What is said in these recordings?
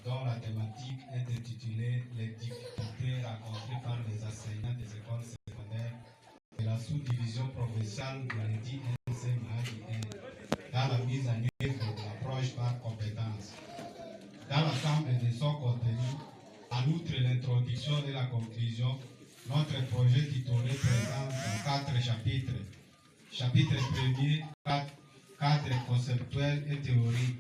dont la thématique est intitulée « Les difficultés rencontrées par les enseignants des écoles secondaires de la sous-division provinciale de l'EDI NC-Mahagi dans la mise en œuvre de l'approche par compétences ». Dans l'ensemble de son contenu, en outre l'introduction et la conclusion, notre projet titulé présente 4 chapitres. Chapitre 1er, cadre conceptuel et théorique.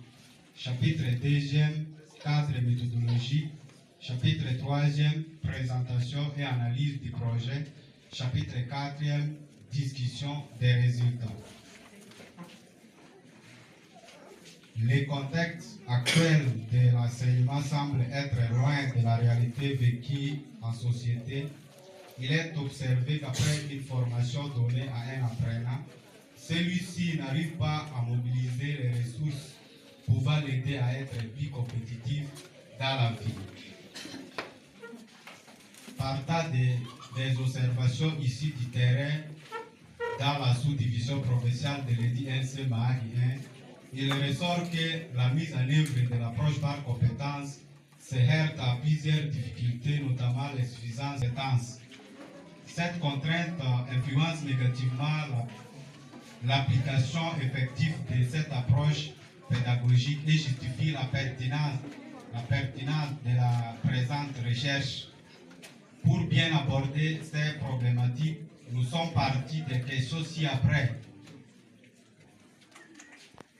Chapitre 2e, cadre méthodologique. Chapitre 3e, présentation et analyse du projet. Chapitre 4e, discussion des résultats. Le contexte actuel de l'enseignement semble être loin de la réalité vécue en société. Il est observé qu'après une formation donnée à un apprenant, celui-ci n'arrive pas à mobiliser les ressources pouvant l'aider à être plus compétitif dans la vie. Partant des observations ici du terrain dans la sous-division provinciale de l'EDI NC-Mahagi 1, il ressort que la mise en œuvre de l'approche par compétences se heurte à plusieurs difficultés, notamment l'insuffisance des temps. Cette contrainte influence négativement l'application effective de cette approche pédagogique et justifie la pertinence de la présente recherche. Pour bien aborder ces problématiques, nous sommes partis des questions ci-après.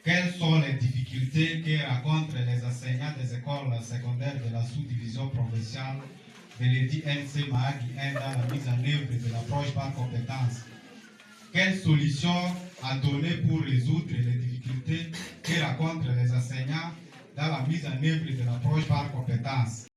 Quelles sont les difficultés que rencontrent les enseignants des écoles secondaires de la sous-division provinciale de l'EDI NC-Mahagi 1 dans la mise en œuvre de l'approche par compétences? Quelles solutions à donner pour résoudre les difficultés que rencontrent les enseignants dans la mise en œuvre de l'approche par compétences?